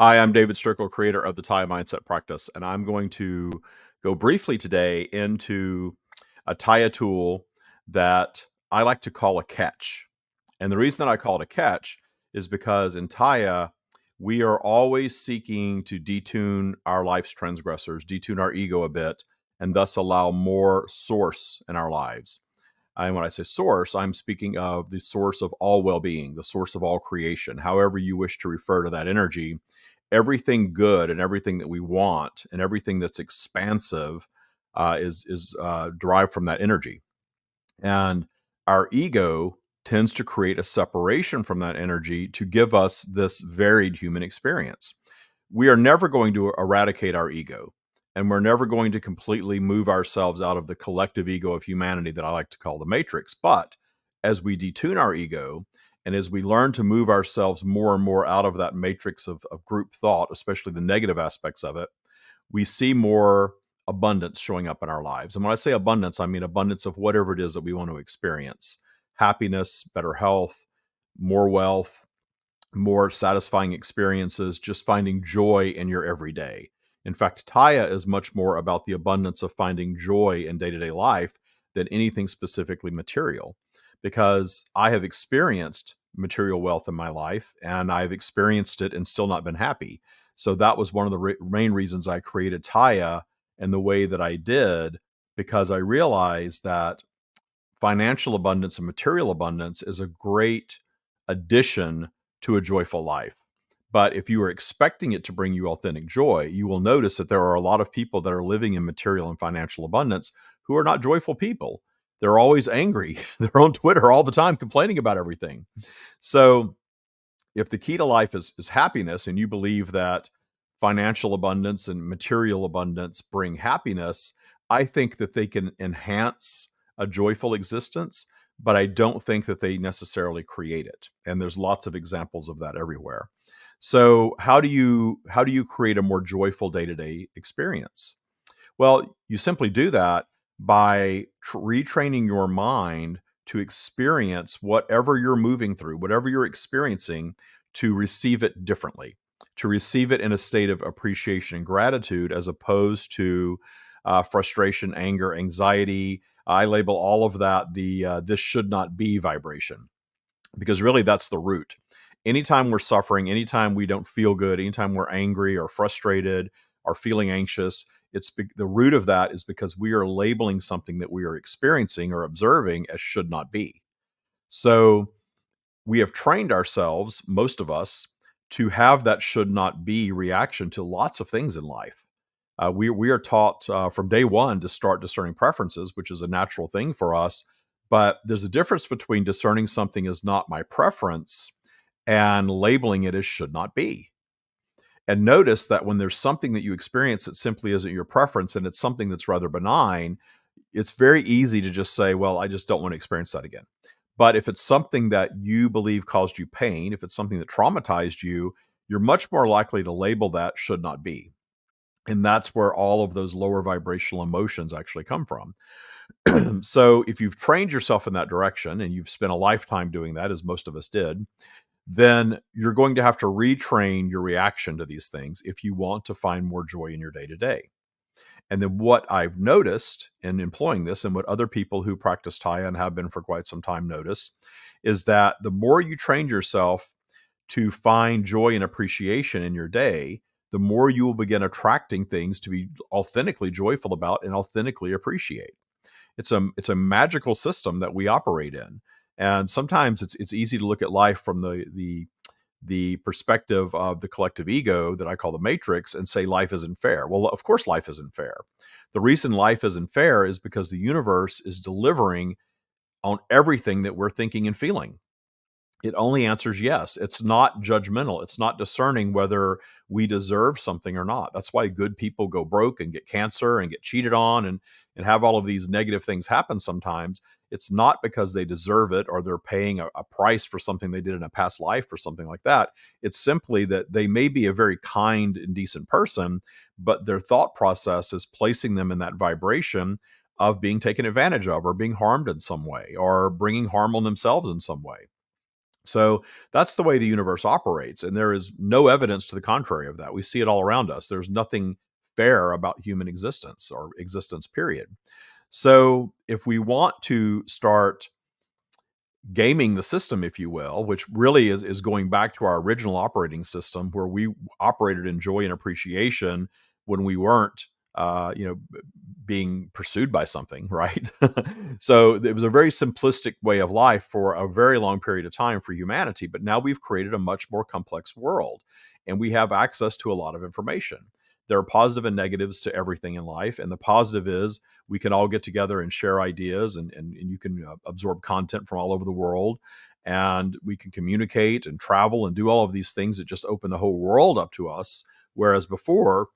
Hi, I'm David Strickel, creator of the TYA Mindset Practice, and I'm going to go briefly today into a TYA tool that I like to call a catch. And the reason that I call it a catch is because in TYA, we are always seeking to detune our life's transgressors, detune our ego a bit, and thus allow more source in our lives. And when I say source, I'm speaking of the source of all well-being, the source of all creation, however you wish to refer to that energy. Everything good and everything that we want and everything that's expansive is derived from that energy. And our ego tends to create a separation from that energy to give us this varied human experience. We are never going to eradicate our ego, and we're never going to completely move ourselves out of the collective ego of humanity that I like to call the matrix. But as we detune our ego, and as we learn to move ourselves more and more out of that matrix of group thought, especially the negative aspects of it, we see more abundance showing up in our lives. And when I say abundance, I mean abundance of whatever it is that we want to experience: happiness, better health, more wealth, more satisfying experiences, just finding joy in your everyday. In fact, TYA is much more about the abundance of finding joy in day-to-day life than anything specifically material, because I have experienced material wealth in my life and I've experienced it and still not been happy. So that was one of the main reasons I created TYA in the way that I did, because I realized that financial abundance and material abundance is a great addition to a joyful life. But if you are expecting it to bring you authentic joy, you will notice that there are a lot of people that are living in material and financial abundance who are not joyful people. They're always angry. They're on Twitter all the time complaining about everything. So if the key to life is happiness, and you believe that financial abundance and material abundance bring happiness, I think that they can enhance a joyful existence, but I don't think that they necessarily create it. And there's lots of examples of that everywhere. So how do you create a more joyful day-to-day experience? Well, you simply do that by retraining your mind to experience whatever you're moving through, whatever you're experiencing, to receive it differently, to receive it in a state of appreciation and gratitude, as opposed to frustration, anger, anxiety. I label all of that the this should not be vibration, because really that's the root. Anytime we're suffering, anytime we don't feel good, anytime we're angry or frustrated or feeling anxious, the root of that is because we are labeling something that we are experiencing or observing as should not be. So we have trained ourselves, most of us, to have that should not be reaction to lots of things in life. We are taught from day one to start discerning preferences, which is a natural thing for us. But there's a difference between discerning something as not my preference and labeling it as should not be. And notice that when there's something that you experience that simply isn't your preference, and it's something that's rather benign, it's very easy to just say, well, I just don't want to experience that again. But if it's something that you believe caused you pain, if it's something that traumatized you, you're much more likely to label that should not be. And that's where all of those lower vibrational emotions actually come from. So if you've trained yourself in that direction, and you've spent a lifetime doing that, as most of us did, then you're going to have to retrain your reaction to these things if you want to find more joy in your day to day. And then what I've noticed in employing this, and what other people who practice TYA and have been for quite some time notice, is that the more you train yourself to find joy and appreciation in your day, the more you will begin attracting things to be authentically joyful about and authentically appreciate. It's a magical system that we operate in. And sometimes it's easy to look at life from the perspective of the collective ego that I call the matrix and say life isn't fair. Well, of course life isn't fair. The reason life isn't fair is because the universe is delivering on everything that we're thinking and feeling. It only answers yes. It's not judgmental. It's not discerning whether we deserve something or not. That's why good people go broke and get cancer and get cheated on and have all of these negative things happen sometimes. It's not because they deserve it or they're paying a price for something they did in a past life or something like that. It's simply that they may be a very kind and decent person, but their thought process is placing them in that vibration of being taken advantage of or being harmed in some way or bringing harm on themselves in some way. So that's the way the universe operates. And there is no evidence to the contrary of that. We see it all around us. There's nothing fair about human existence or existence, period. So if we want to start gaming the system, if you will, which really is going back to our original operating system where we operated in joy and appreciation when we weren't, being pursued by something, right? So it was a very simplistic way of life for a very long period of time for humanity. But now we've created a much more complex world and we have access to a lot of information. There are positive and negatives to everything in life. And the positive is we can all get together and share ideas and you can absorb content from all over the world. And we can communicate and travel and do all of these things that just open the whole world up to us. Whereas before,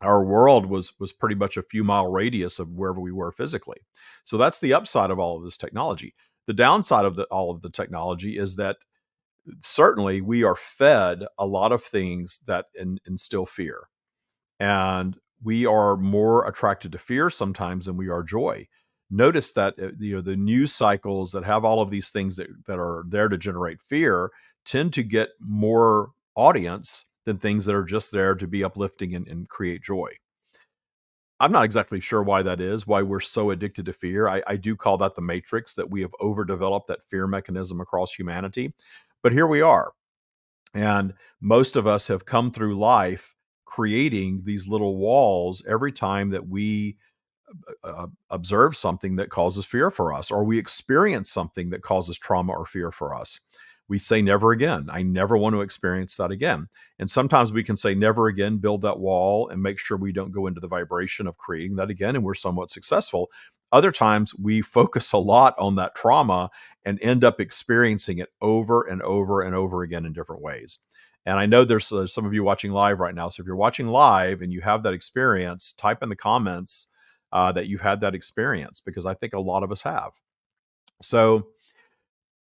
our world was pretty much a few mile radius of wherever we were physically. So that's the upside of all of this technology. The downside of all of the technology is that certainly we are fed a lot of things that instill fear, and we are more attracted to fear sometimes than we are joy. Notice that the news cycles that have all of these things that are there to generate fear tend to get more audience than things that are just there to be uplifting and create joy. I'm not exactly sure why that is, why we're so addicted to fear. I do call that the matrix, that we have overdeveloped that fear mechanism across humanity. But here we are. And most of us have come through life creating these little walls every time that we observe something that causes fear for us, or we experience something that causes trauma or fear for us. We say never again. I never want to experience that again. And sometimes we can say never again, build that wall and make sure we don't go into the vibration of creating that again. And we're somewhat successful. Other times we focus a lot on that trauma and end up experiencing it over and over and over again in different ways. And I know there's some of you watching live right now. So if you're watching live and you have that experience, type in the comments that you've had that experience, because I think a lot of us have. So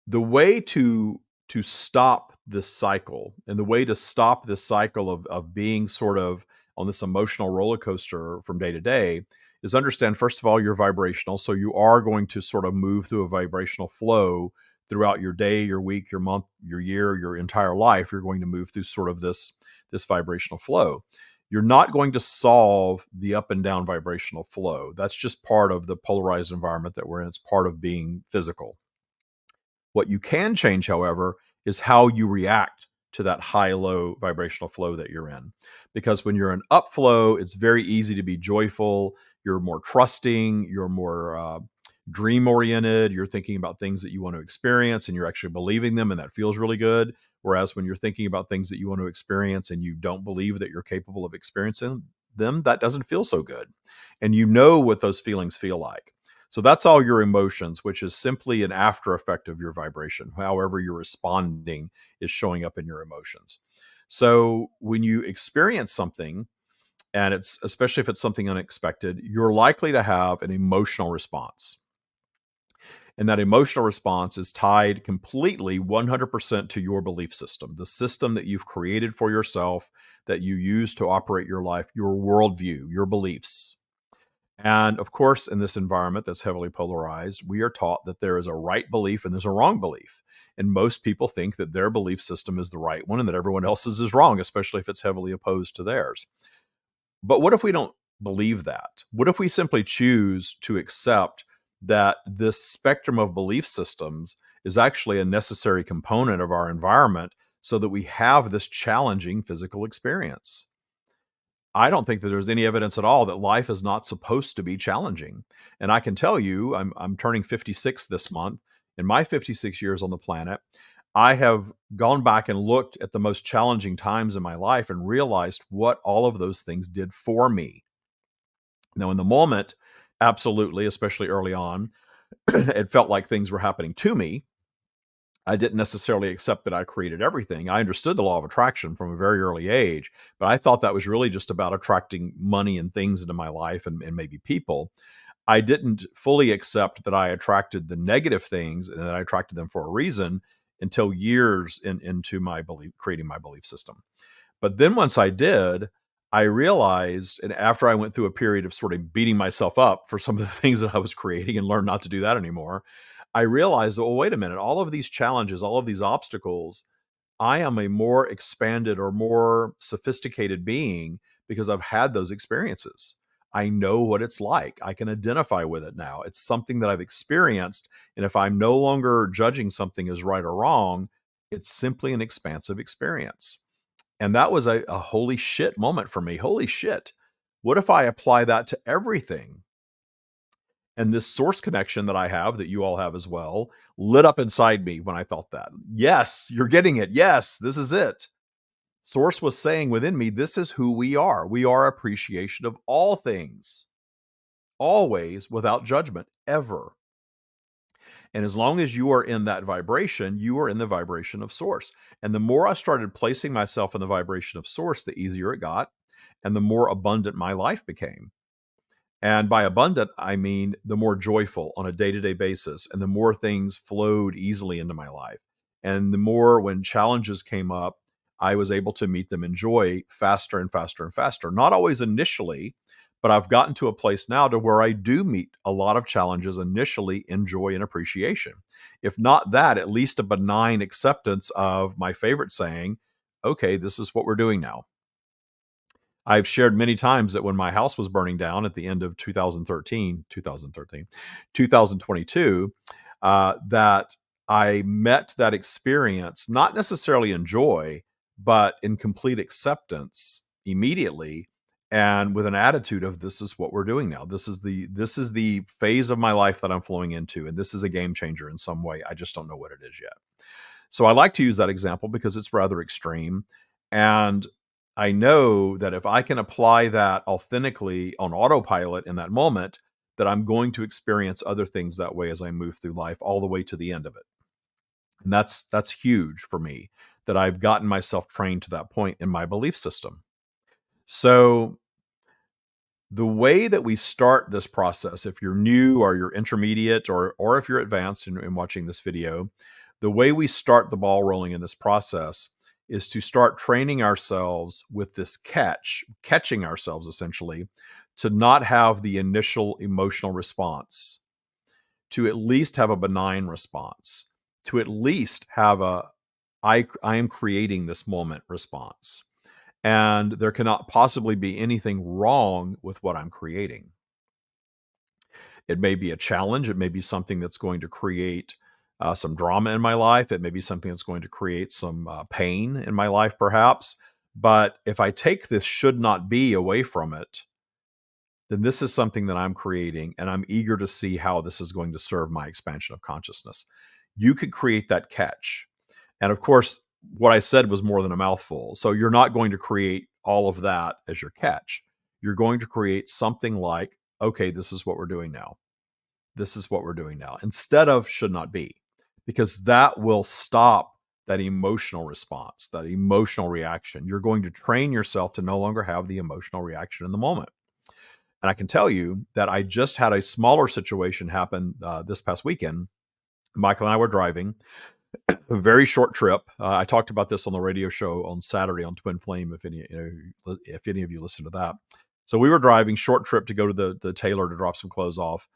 the way to stop this cycle, and the way to stop this cycle of being sort of on this emotional roller coaster from day to day, is understand, first of all, you're vibrational. So you are going to sort of move through a vibrational flow throughout your day, your week, your month, your year, your entire life. You're going to move through sort of this vibrational flow. You're not going to solve the up and down vibrational flow. That's just part of the polarized environment that we're in. It's part of being physical. What you can change, however, is how you react to that high-low vibrational flow that you're in. Because when you're in upflow, it's very easy to be joyful. You're more trusting. You're more dream-oriented. You're thinking about things that you want to experience, and you're actually believing them, and that feels really good. Whereas when you're thinking about things that you want to experience and you don't believe that you're capable of experiencing them, that doesn't feel so good. And you know what those feelings feel like. So that's all your emotions, which is simply an after effect of your vibration. However you're responding is showing up in your emotions. So when you experience something, and it's especially if it's something unexpected, you're likely to have an emotional response. And that emotional response is tied completely 100% to your belief system, the system that you've created for yourself, that you use to operate your life, your worldview, your beliefs. And of course, in this environment that's heavily polarized, we are taught that there is a right belief and there's a wrong belief. And most people think that their belief system is the right one and that everyone else's is wrong, especially if it's heavily opposed to theirs. But what if we don't believe that? What if we simply choose to accept that this spectrum of belief systems is actually a necessary component of our environment so that we have this challenging physical experience? I don't think that there's any evidence at all that life is not supposed to be challenging. And I can tell you, I'm turning 56 this month. In my 56 years on the planet, I have gone back and looked at the most challenging times in my life and realized what all of those things did for me. Now, in the moment, absolutely, especially early on, it felt like things were happening to me. I didn't necessarily accept that I created everything. I understood the law of attraction from a very early age, but I thought that was really just about attracting money and things into my life and maybe people. I didn't fully accept that I attracted the negative things and that I attracted them for a reason until years into my belief, creating my belief system. But then once I did, I realized, and after I went through a period of sort of beating myself up for some of the things that I was creating and learned not to do that anymore, I realized, well, wait a minute, all of these challenges, all of these obstacles, I am a more expanded or more sophisticated being because I've had those experiences. I know what it's like. I can identify with it now. It's something that I've experienced. And if I'm no longer judging something as right or wrong, it's simply an expansive experience. And that was a holy shit moment for me. Holy shit. What if I apply that to everything? And this source connection that I have, that you all have as well, lit up inside me when I thought that. Yes, you're getting it. Yes, this is it. Source was saying within me, this is who we are. We are appreciation of all things, always, without judgment, ever. And as long as you are in that vibration, you are in the vibration of source. And the more I started placing myself in the vibration of source, the easier it got, and the more abundant my life became. And by abundant, I mean the more joyful on a day-to-day basis, and the more things flowed easily into my life. And the more, when challenges came up, I was able to meet them in joy faster and faster and faster. Not always initially, but I've gotten to a place now to where I do meet a lot of challenges initially in joy and appreciation. If not that, at least a benign acceptance of my favorite saying, okay, this is what we're doing now. I've shared many times that when my house was burning down at the end of 2022, that I met that experience, not necessarily in joy, but in complete acceptance immediately, and with an attitude of, this is what we're doing now. This is the phase of my life that I'm flowing into, and this is a game changer in some way. I just don't know what it is yet. So I like to use that example because it's rather extreme. And I know that if I can apply that authentically on autopilot in that moment, that I'm going to experience other things that way as I move through life all the way to the end of it. And that's huge for me, that I've gotten myself trained to that point in my belief system. So the way that we start this process, if you're new or you're intermediate, or if you're advanced in watching this video, the way we start the ball rolling in this process is to start training ourselves with this catching ourselves essentially, to not have the initial emotional response, to at least have a benign response, to at least have I am creating this moment response. And there cannot possibly be anything wrong with what I'm creating. It may be a challenge. It may be something that's going to create some drama in my life. It may be something that's going to create some pain in my life, perhaps. But if I take this should not be away from it, then this is something that I'm creating, and I'm eager to see how this is going to serve my expansion of consciousness. You could create that catch. And of course, what I said was more than a mouthful. So you're not going to create all of that as your catch. You're going to create something like, okay, this is what we're doing now. This is what we're doing now, instead of should not be, because that will stop that emotional response, that emotional reaction. You're going to train yourself to no longer have the emotional reaction in the moment. And I can tell you that I just had a smaller situation happen this past weekend. Michael and I were driving a very short trip. I talked about this on the radio show on Saturday on Twin Flame, if any of you listen to that. So we were driving, short trip, to go to the tailor to drop some clothes off.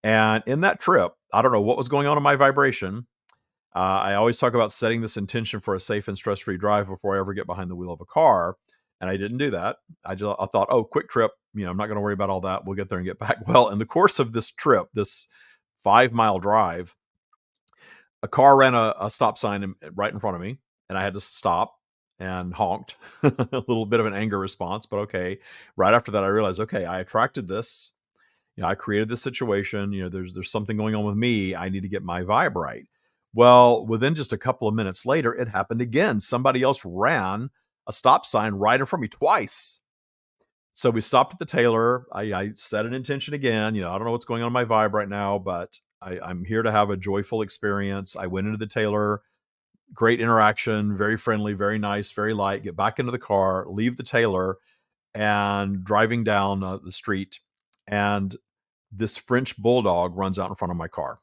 And in that trip, I don't know what was going on in my vibration. I always talk about setting this intention for a safe and stress-free drive before I ever get behind the wheel of a car. And I didn't do that. I thought, oh, quick trip. I'm not going to worry about all that. We'll get there and get back. Well, in the course of this trip, this 5-mile drive, a car ran a stop sign right in front of me, and I had to stop and honked. A little bit of an anger response, but okay. Right after that, I realized, okay, I attracted this. I created this situation. There's something going on with me. I need to get my vibe right. Well, within just a couple of minutes later, it happened again. Somebody else ran a stop sign right in front of me twice. So we stopped at the tailor. I set an intention again. I don't know what's going on in my vibe right now, but I'm here to have a joyful experience. I went into the tailor, great interaction, very friendly, very nice, very light. Get back into the car, leave the tailor, and driving down the street, and this French bulldog runs out in front of my car.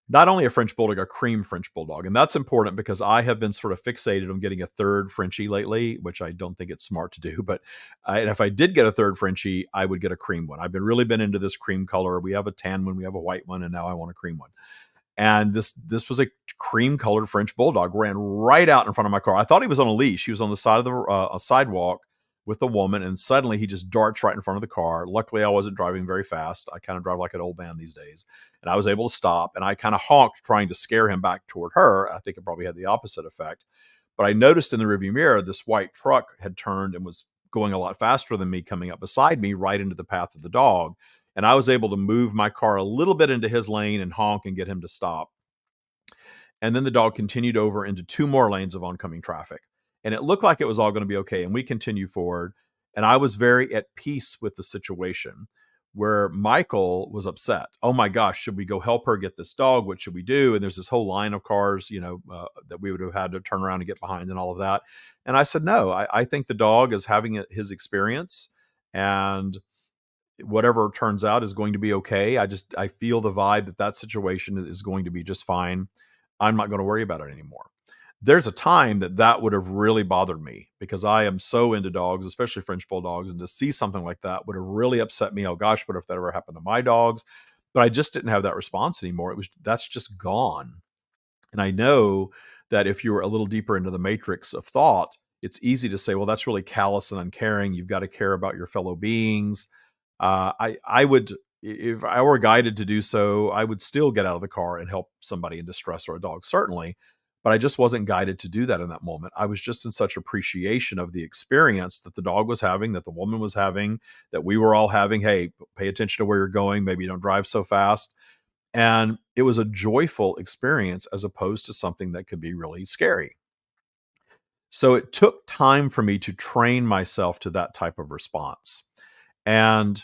Not only a French bulldog, a cream French bulldog. And that's important because I have been sort of fixated on getting a third Frenchie lately, which I don't think it's smart to do. But if I did get a third Frenchie, I would get a cream one. I've really been into this cream color. We have a tan one, we have a white one, and now I want a cream one. And this was a cream colored French bulldog, ran right out in front of my car. I thought he was on a leash. He was on the side of the sidewalk with a woman, and suddenly he just darts right in front of the car. Luckily, I wasn't driving very fast. I kind of drive like an old man these days. And I was able to stop, and I kind of honked, trying to scare him back toward her. I think it probably had the opposite effect. But I noticed in the rearview mirror, this white truck had turned and was going a lot faster than me, coming up beside me right into the path of the dog. And I was able to move my car a little bit into his lane and honk and get him to stop. And then the dog continued over into 2 more lanes of oncoming traffic. And it looked like it was all going to be okay. And we continued forward. And I was very at peace with the situation, where Michael was upset. Oh my gosh, should we go help her get this dog? What should we do? And there's this whole line of cars, that we would have had to turn around and get behind and all of that. And I said, no, I think the dog is having his experience, and whatever turns out is going to be okay. I feel the vibe that situation is going to be just fine. I'm not going to worry about it anymore. There's a time that would have really bothered me, because I am so into dogs, especially French bulldogs, and to see something like that would have really upset me. Oh gosh, what if that ever happened to my dogs? But I just didn't have that response anymore. That's just gone. And I know that if you were a little deeper into the matrix of thought, it's easy to say, well, that's really callous and uncaring. You've got to care about your fellow beings. I would, if I were guided to do so, I would still get out of the car and help somebody in distress, or a dog, certainly. But I just wasn't guided to do that in that moment. I was just in such appreciation of the experience that the dog was having, that the woman was having, that we were all having. Hey, pay attention to where you're going. Maybe don't drive so fast. And it was a joyful experience, as opposed to something that could be really scary. So it took time for me to train myself to that type of response. And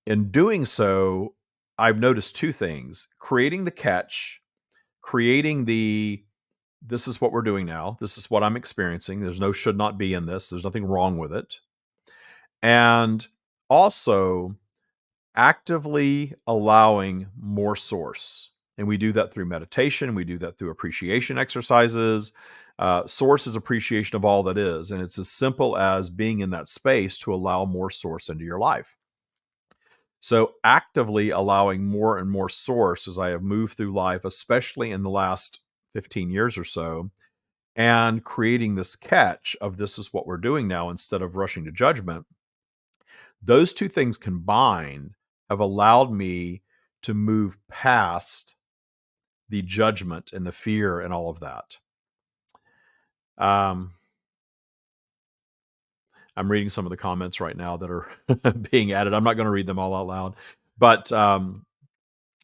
in doing so, I've noticed 2 things: creating the catch, creating this is what we're doing now. This is what I'm experiencing. There's no should not be in this. There's nothing wrong with it. And also actively allowing more source. And we do that through meditation. We do that through appreciation exercises. Source is appreciation of all that is. And it's as simple as being in that space to allow more source into your life. So actively allowing more and more source as I have moved through life, especially in the last 15 years or so, and creating this catch of this is what we're doing now, instead of rushing to judgment. Those 2 things combined have allowed me to move past the judgment and the fear and all of that. I'm reading some of the comments right now that are being added. I'm not going to read them all out loud, but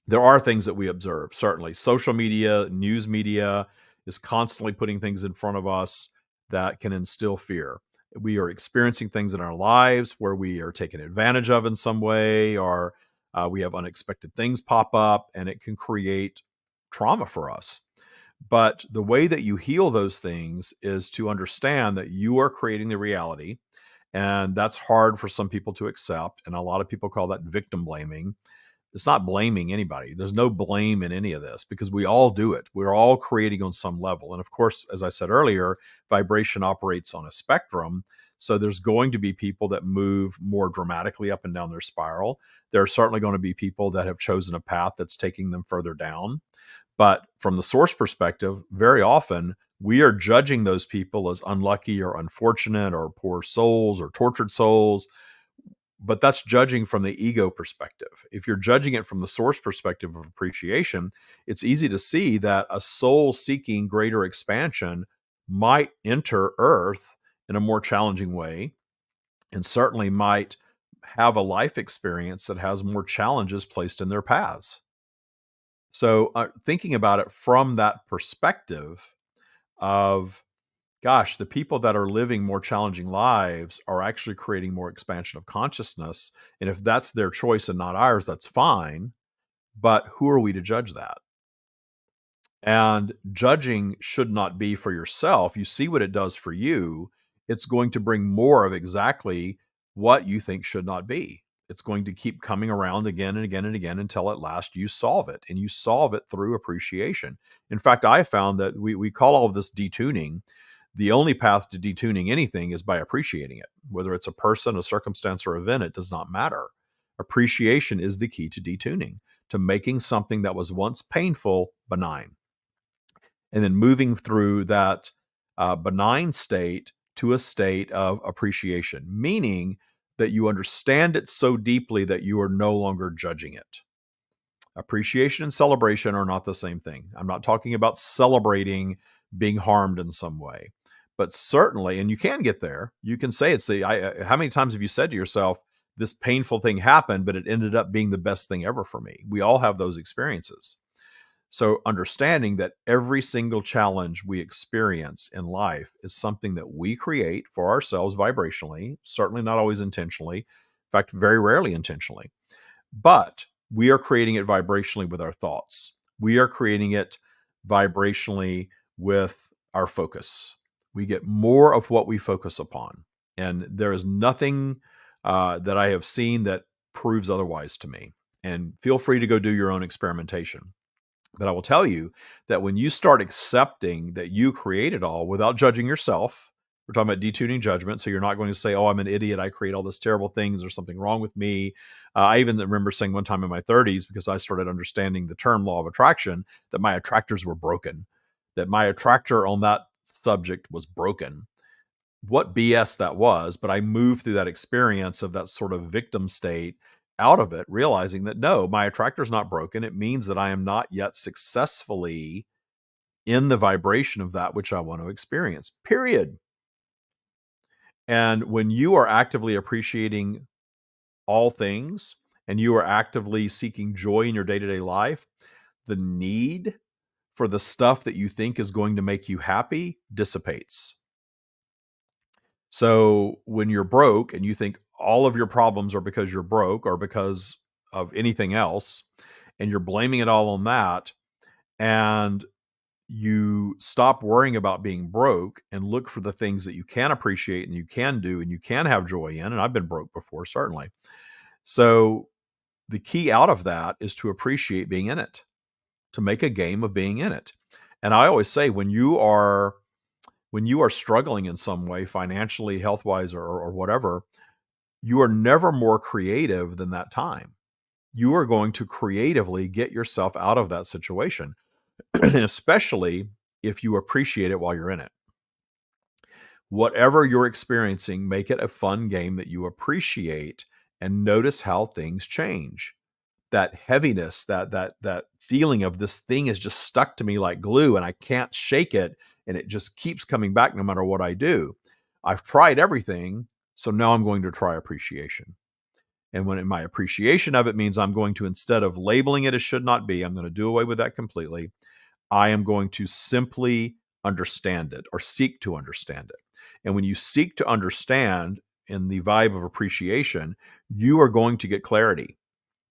there are things that we observe. Certainly, social media, news media is constantly putting things in front of us that can instill fear. We are experiencing things in our lives where we are taken advantage of in some way, or we have unexpected things pop up, and it can create trauma for us. But the way that you heal those things is to understand that you are creating the reality. And that's hard for some people to accept. And a lot of people call that victim blaming. It's not blaming anybody. There's no blame in any of this, because we all do it. We're all creating on some level. And of course, as I said earlier, vibration operates on a spectrum. So there's going to be people that move more dramatically up and down their spiral. There are certainly going to be people that have chosen a path that's taking them further down. But from the source perspective, very often we are judging those people as unlucky or unfortunate or poor souls or tortured souls. But that's judging from the ego perspective. If you're judging it from the source perspective of appreciation, it's easy to see that a soul seeking greater expansion might enter Earth in a more challenging way, and certainly might have a life experience that has more challenges placed in their paths. So thinking about it from that perspective of, gosh, the people that are living more challenging lives are actually creating more expansion of consciousness. And if that's their choice and not ours, that's fine. But who are we to judge that? And judging should not be for yourself. You see what it does for you. It's going to bring more of exactly what you think should not be. It's going to keep coming around again and again and again until at last you solve it. And you solve it through appreciation. In fact, I found that we call all of this detuning. The only path to detuning anything is by appreciating it. Whether it's a person, a circumstance, or event, it does not matter. Appreciation is the key to detuning, to making something that was once painful benign, and then moving through that benign state to a state of appreciation, meaning that you understand it so deeply that you are no longer judging it. Appreciation and celebration are not the same thing. I'm not talking about celebrating being harmed in some way, but certainly, and you can get there. You can say it's how many times have you said to yourself, this painful thing happened, but it ended up being the best thing ever for me? We all have those experiences. So understanding that every single challenge we experience in life is something that we create for ourselves vibrationally, certainly not always intentionally, in fact, very rarely intentionally. But we are creating it vibrationally with our thoughts. We are creating it vibrationally with our focus. We get more of what we focus upon. And there is nothing that I have seen that proves otherwise to me. And feel free to go do your own experimentation. But I will tell you that when you start accepting that you create it all without judging yourself, we're talking about detuning judgment. So you're not going to say, oh, I'm an idiot. I create all this terrible things. There's something wrong with me. I even remember saying one time in my 30s, because I started understanding the term law of attraction, that my attractors were broken, that my attractor on that subject was broken. What BS that was, but I moved through that experience of that sort of victim state out of it, realizing that no, my attractor is not broken. It means that I am not yet successfully in the vibration of that which I want to experience, period. And when you are actively appreciating all things and you are actively seeking joy in your day-to-day life, the need for the stuff that you think is going to make you happy dissipates. So when you're broke and you think all of your problems are because you're broke or because of anything else, and you're blaming it all on that, and you stop worrying about being broke and look for the things that you can appreciate and you can do and you can have joy in. And I've been broke before, certainly. So the key out of that is to appreciate being in it, to make a game of being in it. And I always say, when you are struggling in some way, financially, health-wise, or whatever, you are never more creative than that time. You are going to creatively get yourself out of that situation, and especially if you appreciate it while you're in it. Whatever you're experiencing, make it a fun game that you appreciate and notice how things change. That heaviness, that feeling of this thing is just stuck to me like glue and I can't shake it, and it just keeps coming back no matter what I do. I've tried everything, so now I'm going to try appreciation. And when my appreciation of it means I'm going to, instead of labeling it as should not be, I'm going to do away with that completely. I am going to simply understand it or seek to understand it. And when you seek to understand in the vibe of appreciation, you are going to get clarity.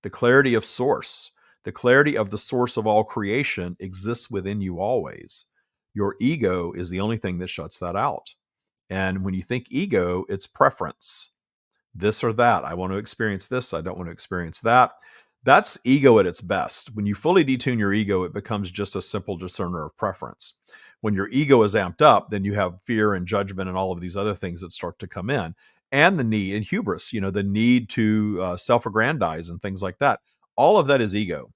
The clarity of source, the clarity of the source of all creation exists within you always. Your ego is the only thing that shuts that out. And when you think ego, it's preference. This or that. I want to experience this. I don't want to experience that. That's ego at its best. When you fully detune your ego, it becomes just a simple discerner of preference. When your ego is amped up, then you have fear and judgment and all of these other things that start to come in. And the need and hubris, the need to self-aggrandize and things like that. All of that is ego.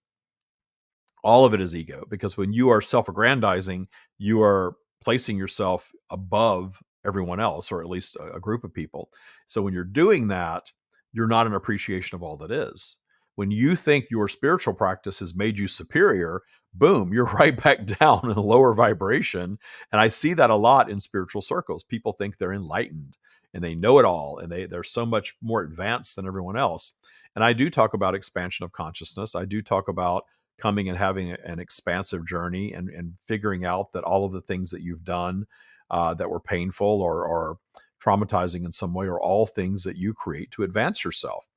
All of it is ego, because when you are self-aggrandizing, you are placing yourself above everyone else, or at least a group of people. So when you're doing that, you're not an appreciation of all that is. When you think your spiritual practice has made you superior, boom, you're right back down in a lower vibration. And I see that a lot in spiritual circles. People think they're enlightened and they know it all, and they're so much more advanced than everyone else. And I do talk about expansion of consciousness. I do talk about coming and having an expansive journey and figuring out that all of the things that you've done that were painful or traumatizing in some way are all things that you create to advance yourself.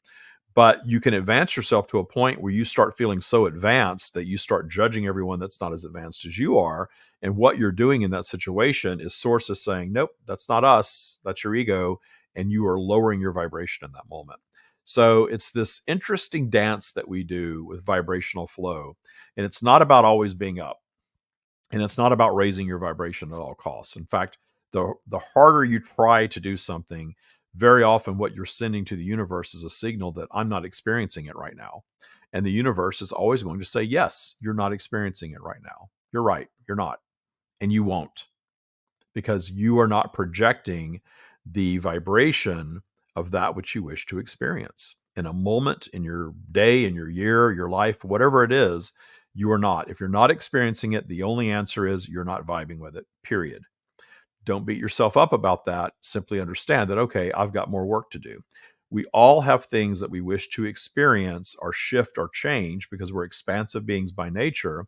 But you can advance yourself to a point where you start feeling so advanced that you start judging everyone that's not as advanced as you are. And what you're doing in that situation is source is saying, nope, that's not us. That's your ego. And you are lowering your vibration in that moment. So it's this interesting dance that we do with vibrational flow. And it's not about always being up. And it's not about raising your vibration at all costs. In fact, the harder you try to do something, very often what you're sending to the universe is a signal that I'm not experiencing it right now. And the universe is always going to say, yes, you're not experiencing it right now. You're right. You're not. And you won't, because you are not projecting the vibration of that which you wish to experience. In a moment, in your day, in your year, your life, whatever it is, you are not. If you're not experiencing it, the only answer is you're not vibing with it, period. Don't beat yourself up about that. Simply understand that, okay, I've got more work to do. We all have things that we wish to experience or shift or change because we're expansive beings by nature,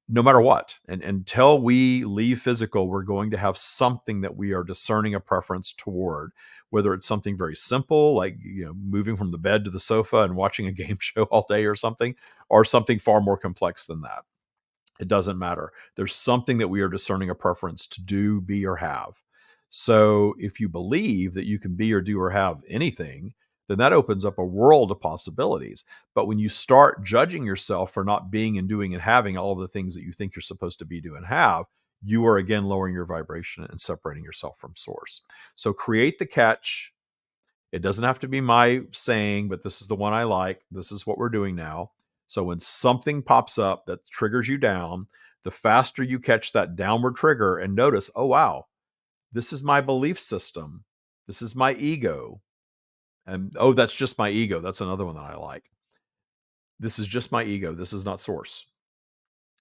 no matter what. And until we leave physical, we're going to have something that we are discerning a preference toward, whether it's something very simple, like moving from the bed to the sofa and watching a game show all day or something far more complex than that. It doesn't matter. There's something that we are discerning a preference to do, be, or have. So if you believe that you can be or do or have anything, then that opens up a world of possibilities. But when you start judging yourself for not being and doing and having all of the things that you think you're supposed to be, do, and have, you are again lowering your vibration and separating yourself from source. So create the catch. It doesn't have to be my saying, but this is the one I like. This is what we're doing now. So when something pops up that triggers you down, the faster you catch that downward trigger and notice, oh, wow, this is my belief system. This is my ego. And oh, that's just my ego. That's another one that I like. This is just my ego. This is not source.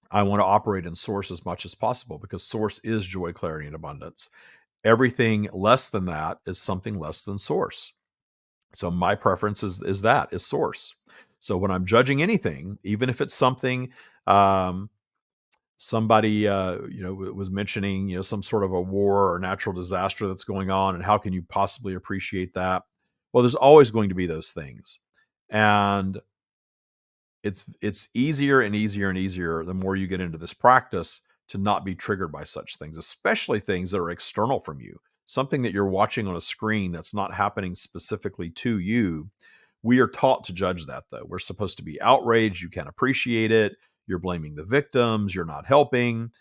I want to operate in source as much as possible because source is joy, clarity, and abundance. Everything less than that is something less than source. So my preference is source. So when I'm judging anything, even if it's something, somebody was mentioning, some sort of a war or natural disaster that's going on, and how can you possibly appreciate that? Well, there's always going to be those things, and it's easier and easier and easier the more you get into this practice to not be triggered by such things, especially things that are external from you. Something that you're watching on a screen that's not happening specifically to you. We are taught to judge that, though. We're supposed to be outraged. You can't appreciate it. You're blaming the victims. You're not helping.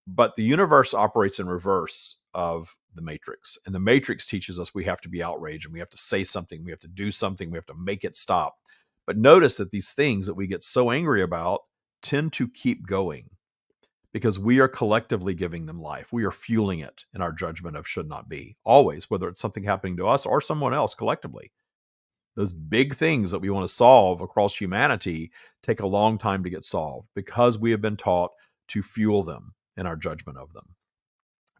But the universe operates in reverse of the matrix. And the matrix teaches us we have to be outraged and we have to say something. We have to do something. We have to make it stop. But notice that these things that we get so angry about tend to keep going because we are collectively giving them life. We are fueling it in our judgment of should not be, always, whether it's something happening to us or someone else collectively. Those big things that we want to solve across humanity take a long time to get solved because we have been taught to fuel them in our judgment of them.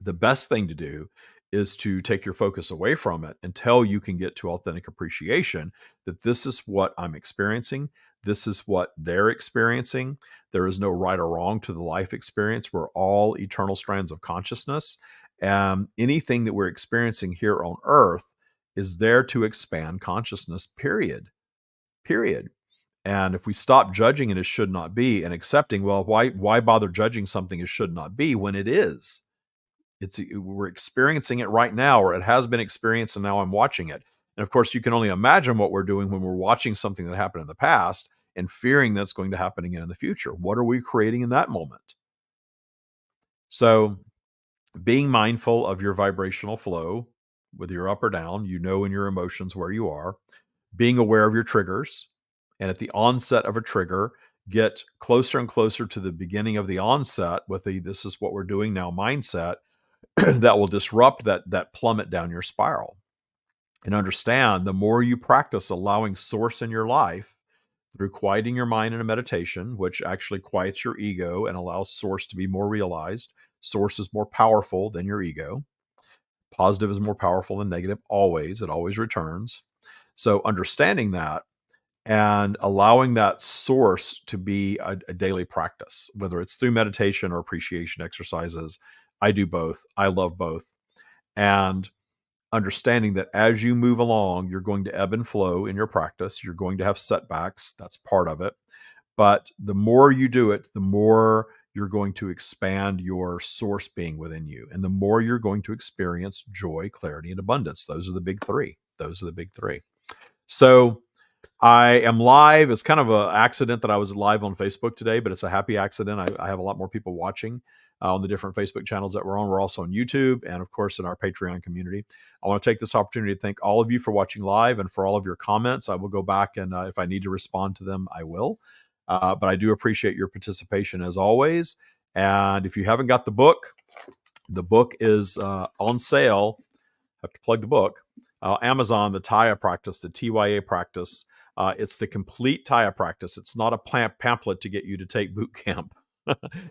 The best thing to do is to take your focus away from it until you can get to authentic appreciation that this is what I'm experiencing. This is what they're experiencing. There is no right or wrong to the life experience. We're all eternal strands of consciousness. Anything that we're experiencing here on Earth is there to expand consciousness, period. And if we stop judging it as should not be and accepting, well, why bother judging something as should not be when it is? We're experiencing it right now, or it has been experienced, and now I'm watching it. And of course, you can only imagine what we're doing when we're watching something that happened in the past and fearing that's going to happen again in the future. What are we creating in that moment? So being mindful of your vibrational flow, whether you're up or down, in your emotions where you are, being aware of your triggers, and at the onset of a trigger, get closer and closer to the beginning of the onset with this is what we're doing now mindset that will disrupt that plummet down your spiral. And understand, the more you practice allowing source in your life through quieting your mind in a meditation, which actually quiets your ego and allows source to be more realized. Source is more powerful than your ego. Positive is more powerful than negative, always. It always returns. So understanding that and allowing that source to be a daily practice, whether it's through meditation or appreciation exercises. I do both. I love both. And understanding that as you move along, you're going to ebb and flow in your practice. You're going to have setbacks. That's part of it. But the more you do it, the more you're going to expand your source being within you. And the more you're going to experience joy, clarity, and abundance. Those are the big three. So I am live. It's kind of an accident that I was live on Facebook today, but it's a happy accident. I have a lot more people watching. on the different Facebook channels that we're on. We're also on YouTube and, of course, in our Patreon community. I want to take this opportunity to thank all of you for watching live and for all of your comments. I will go back and if I need to respond to them, I will. But I do appreciate your participation as always. And if you haven't got the book is on sale. I have to plug the book. Amazon, the TYA practice, the TYA practice. It's the complete TYA practice. It's not a pamphlet to get you to take boot camp.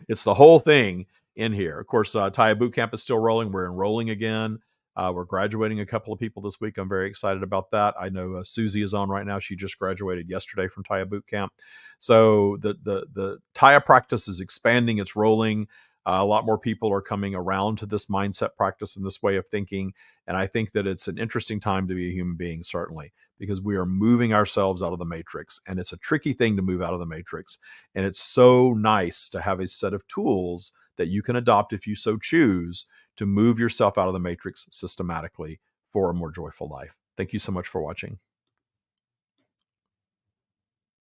It's the whole thing in here. Of course, TYA boot camp is still rolling. We're enrolling again. We're graduating a couple of people this week. I'm very excited about that. I know Susie is on right now. She just graduated yesterday from TYA boot camp. So the TYA practice is expanding. It's rolling. A lot more people are coming around to this mindset practice and this way of thinking. And I think that it's an interesting time to be a human being, certainly, because we are moving ourselves out of the matrix. And it's a tricky thing to move out of the matrix. And it's so nice to have a set of tools that you can adopt if you so choose to move yourself out of the matrix systematically for a more joyful life. Thank you so much for watching.